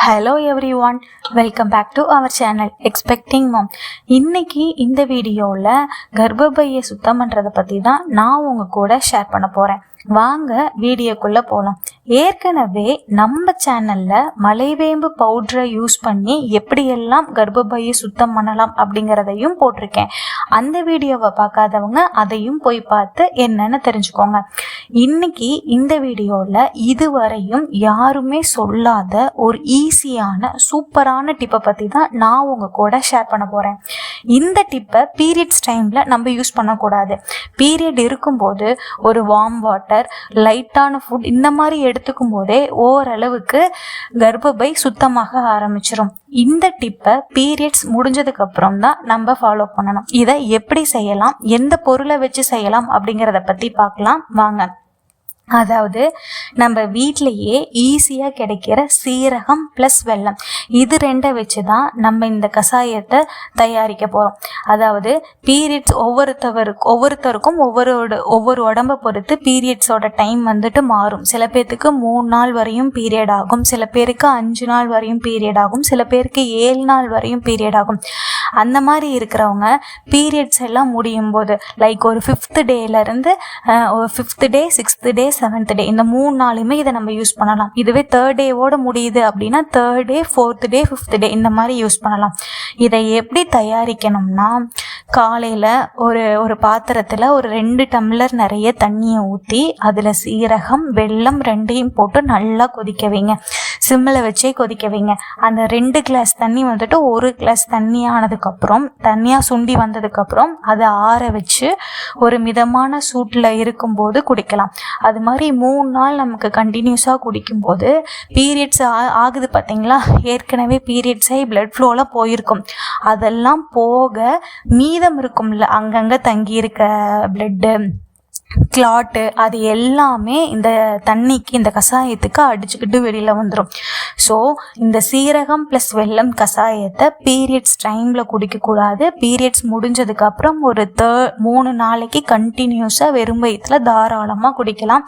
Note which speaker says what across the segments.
Speaker 1: Hello everyone, welcome back to our channel expecting mom. இன்னைக்கு இந்த வீடியோவில் கர்ப்பப்பையை சுத்தம் பண்ணுறதை பற்றி தான் நான் உங்கள் கூட ஷேர் பண்ண போகிறேன். வாங்க வீடியோக்குள்ளே போகலாம். ஏற்கனவே நம்ம சேனலில் மலைவேம்பு பவுட்ரை யூஸ் பண்ணி எப்படியெல்லாம் கர்ப்பப்பையை சுத்தம் பண்ணலாம் அப்படிங்கிறதையும் போட்டிருக்கேன். அந்த வீடியோவை பார்க்காதவங்க அதையும் போய் பார்த்து என்னன்னு தெரிஞ்சுக்கோங்க. இன்னைக்கு இந்த வீடியோவில் இதுவரையும் யாருமே சொல்லாத ஒரு ஈஸியான சூப்பரான டிப்பை பற்றி தான் நான் உங்கள் கூட ஷேர் பண்ண போகிறேன். இந்த டிப்பை பீரியட்ஸ் டைமில் நம்ம யூஸ் பண்ணக்கூடாது. பீரியட் இருக்கும்போது ஒரு வார்ம் வாட்டர், லைட்டான ஃபுட் இந்த மாதிரி எடுத்துக்கும் போதே ஓரளவுக்கு கர்ப்பப்பை சுத்தமாக ஆரம்பிச்சிடும். இந்த டிப்பை பீரியட்ஸ் முடிஞ்சதுக்கு அப்புறம் தான் நம்ம ஃபாலோ பண்ணணும். இதை எப்படி செய்யலாம், எந்த பொருளை வச்சு செய்யலாம் அப்படிங்கிறத பற்றி பார்க்கலாம் வாங்க. அதாவது நம்ம வீட்டிலையே ஈஸியாக கிடைக்கிற சீரகம் ப்ளஸ் வெல்லம், இது ரெண்டை வச்சு தான் நம்ம இந்த கஷாயத்தை தயாரிக்க போகிறோம். அதாவது பீரியட்ஸ் ஒவ்வொருத்தருக்கும் ஒவ்வொரு உடம்பை பொறுத்து பீரியட்ஸோட டைம் வந்துட்டு மாறும். சில பேர்த்துக்கு 3 நாள் வரையும் பீரியட் ஆகும், சில பேருக்கு 5 நாள் வரையும் பீரியட் ஆகும், சில பேருக்கு 7 நாள் வரையும் பீரியட் ஆகும். அந்த மாதிரி இருக்கிறவங்க பீரியட்ஸ் எல்லாம் முடியும் போது லைக் ஒரு 5th டேலேருந்து 5th டே, 6th டே, 7th டே இந்த 3 நாளுமே இதை நம்ம யூஸ் பண்ணலாம். இதுவே 3rd டேவோட முடியுது அப்படின்னா 3rd டே, 4th டே, 5th டே இந்த மாதிரி யூஸ் பண்ணலாம். இதை எப்படி தயாரிக்கணும்னா, காலையில் ஒரு பாத்திரத்தில் ஒரு 2 டம்ளர் நிறைய தண்ணியை ஊற்றி அதில் சீரகம், வெல்லம் ரெண்டையும் போட்டு நல்லா கொதிக்க வைங்க. சிம்மில் வச்சே கொதிக்க வைங்க. அந்த 2 கிளாஸ் தண்ணி வந்துட்டு 1 கிளாஸ் தண்ணி ஆனதுக்கப்புறம், தண்ணியாக சுண்டி வந்ததுக்கப்புறம் அதை ஆற வச்சு ஒரு மிதமான சூட்டில் இருக்கும்போது குடிக்கலாம். அது மாதிரி 3 நாள் நமக்கு கண்டினியூஸாக குடிக்கும்போது பீரியட்ஸ் ஆகுது பார்த்தீங்களா, ஏற்கனவே பீரியட்ஸ் ஆகி பிளட் ஃப்ளோலாம் போயிருக்கும். அதெல்லாம் போக மீதம் இருக்கும்ல அங்கங்கே தங்கி இருக்க பிளட்டு, கிளாட்டு, அது எல்லாமே இந்த தண்ணிக்கு, இந்த கஷாயத்துக்கு அடிச்சுக்கிட்டு வெளியில் வந்துடும். ஸோ இந்த சீரகம் ப்ளஸ் வெல்லம் கஷாயத்தை பீரியட்ஸ் டைமில் குடிக்கக்கூடாது. பீரியட்ஸ் முடிஞ்சதுக்கப்புறம் ஒரு 3 நாளைக்கு கண்டினியூஸாக வெறும் வயிற்றில் தாராளமாக குடிக்கலாம்.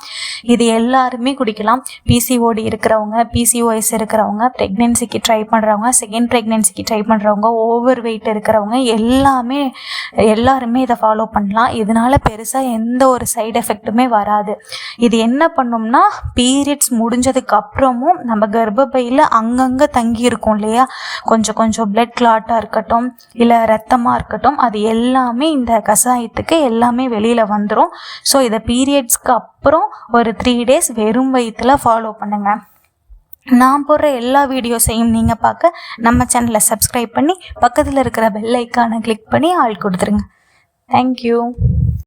Speaker 1: இது எல்லாருமே குடிக்கலாம். பிசிஓடி இருக்கிறவங்க, பிசிஓஎஸ் இருக்கிறவங்க, ப்ரெக்னென்சிக்கு ட்ரை பண்ணுறவங்க, செகண்ட் ப்ரெக்னென்சிக்கு ட்ரை பண்ணுறவங்க, ஓவர் வெயிட் இருக்கிறவங்க எல்லாருமே இதை ஃபாலோ பண்ணலாம். இதனால் பெருசாக எந்த ஒரு சைடு எஃபெக்ட்டுமே வராது. இது என்ன பண்ணும்னா, பீரியட்ஸ் முடிஞ்சதுக்கு அப்புறமும் நம்ம கர்ப்பப்பையில் அங்கங்கே தங்கி இருக்கும் இல்லையா, கொஞ்சம் பிளட் கிளாட்டாக இருக்கட்டும் இல்லை ரத்தமாக இருக்கட்டும், அது எல்லாமே இந்த கஷாயத்துக்கு எல்லாமே வெளியில் வந்துடும். ஸோ இதை பீரியட்ஸ்க்கு அப்புறம் ஒரு 3 டேஸ் வெறும் வயிற்றில் ஃபாலோ பண்ணுங்க. நான் போடுற எல்லா வீடியோஸையும் நீங்கள் பார்க்க நம்ம சேனலை சப்ஸ்கிரைப் பண்ணி பக்கத்தில் இருக்கிற பெல் ஐக்கானை கிளிக் பண்ணி ஆள் கொடுத்துருங்க. தேங்க்யூ.